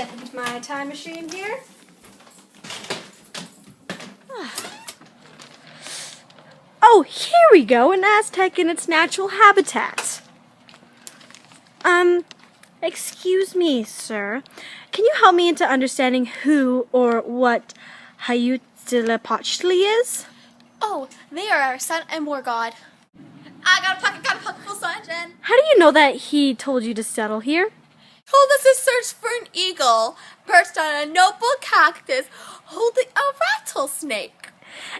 step into my time machine here. Oh, here we go, an Aztec in its natural habitat. Excuse me, sir. Can you help me into understanding who or what Huitzilopochtli is? Oh, they are our sun and war god. I got a pocket full sunshine. How do you know that he told you to settle here? Told us to search for an eagle perched on a noble cactus holding a rattlesnake.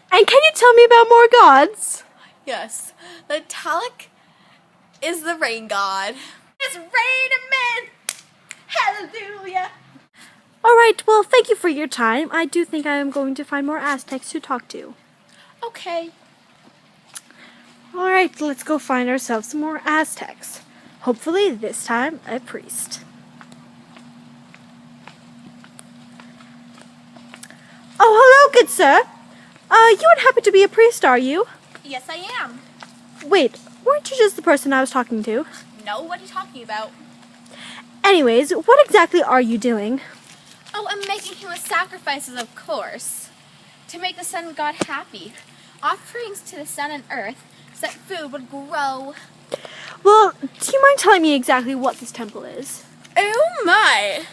And can you tell me about more gods? Yes, the Talik is the rain god. It's raining men! Hallelujah! Alright, well, thank you for your time. I do think I am going to find more Aztecs to talk to. Okay. Alright, let's go find ourselves some more Aztecs. Hopefully, this time, a priest. Oh, hello, good sir. You would happen to be a priest, are you? Yes, I am. Wait, weren't you just the person I was talking to? No, what are you talking about? Anyways, what exactly are you doing? Oh, I'm making human sacrifices, of course. To make the sun god happy. Offerings to the sun and earth so that food would grow. Well, do you mind telling me exactly what this temple is? Oh my!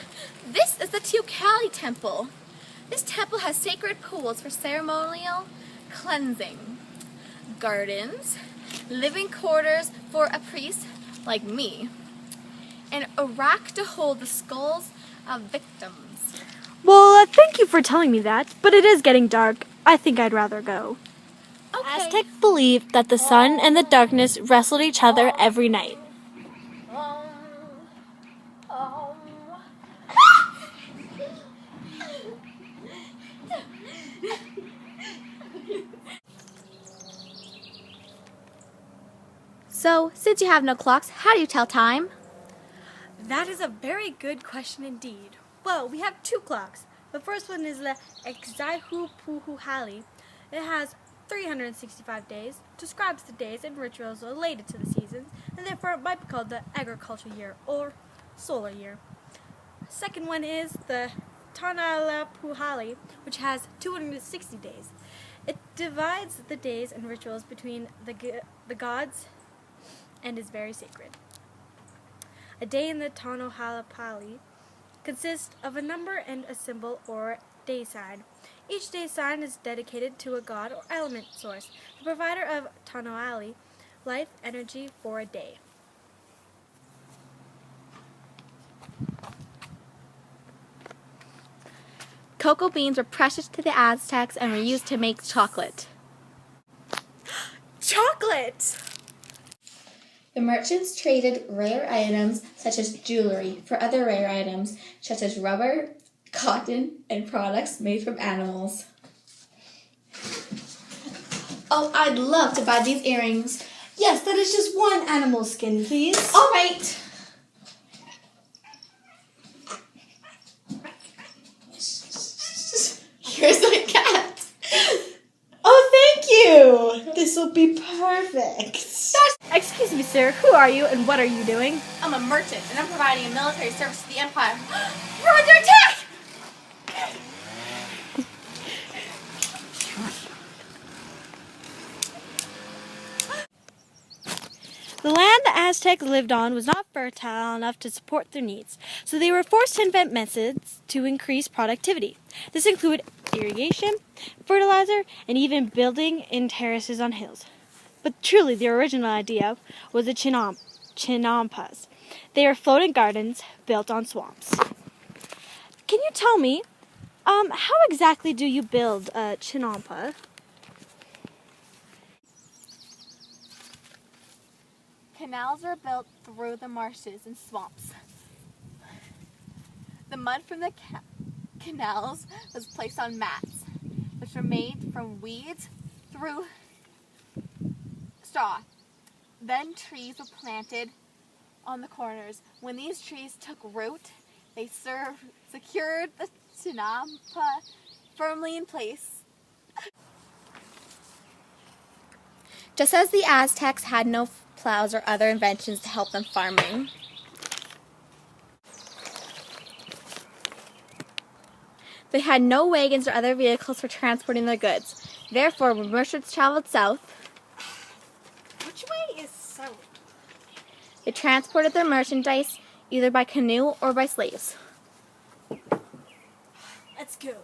This is the Teocalli temple. This temple has sacred pools for ceremonial cleansing, gardens, living quarters for a priest like me, and a rack to hold the skulls of victims. Well, thank you for telling me that, but it is getting dark. I think I'd rather go. Okay. Aztecs believed that the sun and the darkness wrestled each other every night. So, since you have no clocks, how do you tell time? That is a very good question indeed. Well, we have two clocks. The first one is the Exaihupuhuhali. It has 365 days, describes the days and rituals related to the seasons, and therefore it might be called the agricultural year or solar year. Second one is the Tanalapuhali, which has 260 days. It divides the days and rituals between the gods and is very sacred. A day in the Tanohalapali consists of a number and a symbol or day sign. Each day sign is dedicated to a god or element source, the provider of Tanoali, life energy for a day. Cocoa beans were precious to the Aztecs and were used to make chocolate. Chocolate! The merchants traded rare items such as jewelry for other rare items such as rubber, cotton, and products made from animals. Oh, I'd love to buy these earrings. Yes, that is just one animal skin, please. All right. Here's my cat. Oh, thank you! This will be perfect. Excuse me, sir. Who are you and what are you doing? I'm a merchant and I'm providing a military service to the Empire. We're under attack! The land the Aztecs lived on was not fertile enough to support their needs, so they were forced to invent methods to increase productivity. This included irrigation, fertilizer, and even building in terraces on hills. But truly, the original idea was the chinampas. They are floating gardens built on swamps. Can you tell me, how exactly do you build a chinampa? Canals are built through the marshes and swamps. The mud from the canals was placed on mats, which were made from weeds through straw. Then trees were planted on the corners. When these trees took root, they secured the chinampa firmly in place. Just as the Aztecs had no plows or other inventions to help them farming, They had no wagons or other vehicles for transporting their goods. Therefore, when merchants traveled south, Which way is south? they transported their merchandise either by canoe or by slaves. Let's go.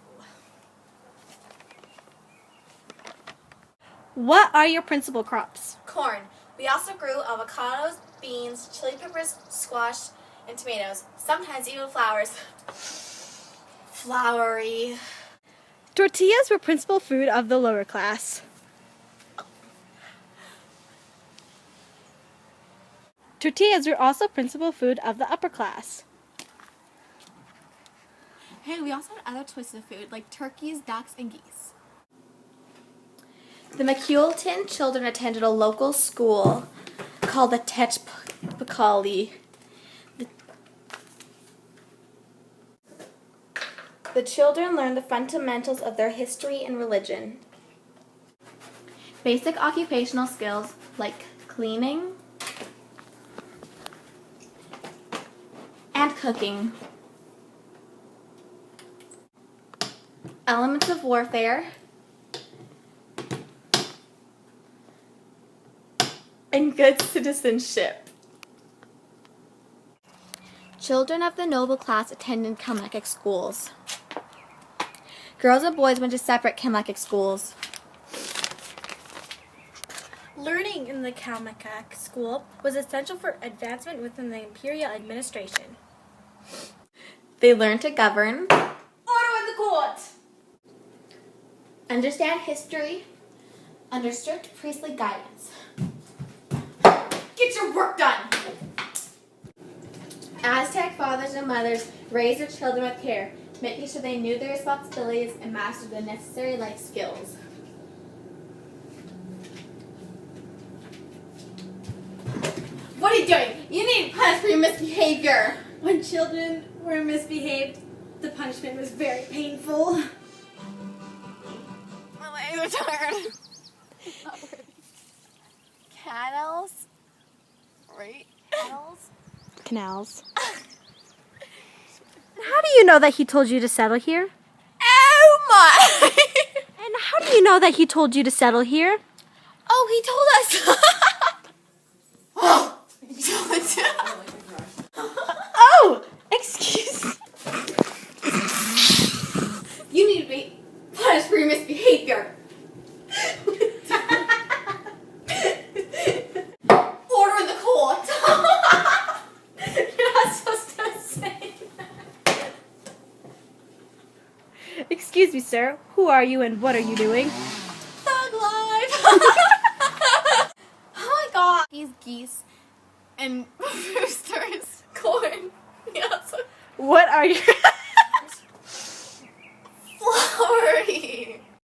What are your principal crops? Corn. We also grew avocados, beans, chili peppers, squash, and tomatoes. Sometimes even flowers. Flowery. Tortillas were principal food of the lower class. Tortillas were also principal food of the upper class. Hey, we also had other twisted food like turkeys, ducks, and geese. The McCulton children attended a local school called the Tetchpakali. The children learned the fundamentals of their history and religion. Basic occupational skills like cleaning and cooking. Elements of warfare. And good citizenship. Children of the noble class attended Kalmykic schools. Girls and boys went to separate Kalmykic schools. Learning in the Kalmykic school was essential for advancement within the imperial administration. They learned to govern, Order in the court! understand history, under strict priestly guidance. Get your work done! Aztec fathers and mothers raised their children with care, making sure they knew their responsibilities and mastered the necessary life skills. What are you doing? You need punishment for your misbehavior. When children were misbehaved, the punishment was very painful. My legs are tired. Canals? Right? Canals? Canals. How do you know that he told you to settle here? Oh my! And how do you know that he told you to settle here? Oh, he told us! Oh! Oh! Excuse me. You need to be punished for your misbehavior. Order in the court. You're not supposed to say that. Excuse me, sir. Who are you and what are you doing? Thug life. Oh my god. These geese and roosters, corn. Yes. What are you? Flowery.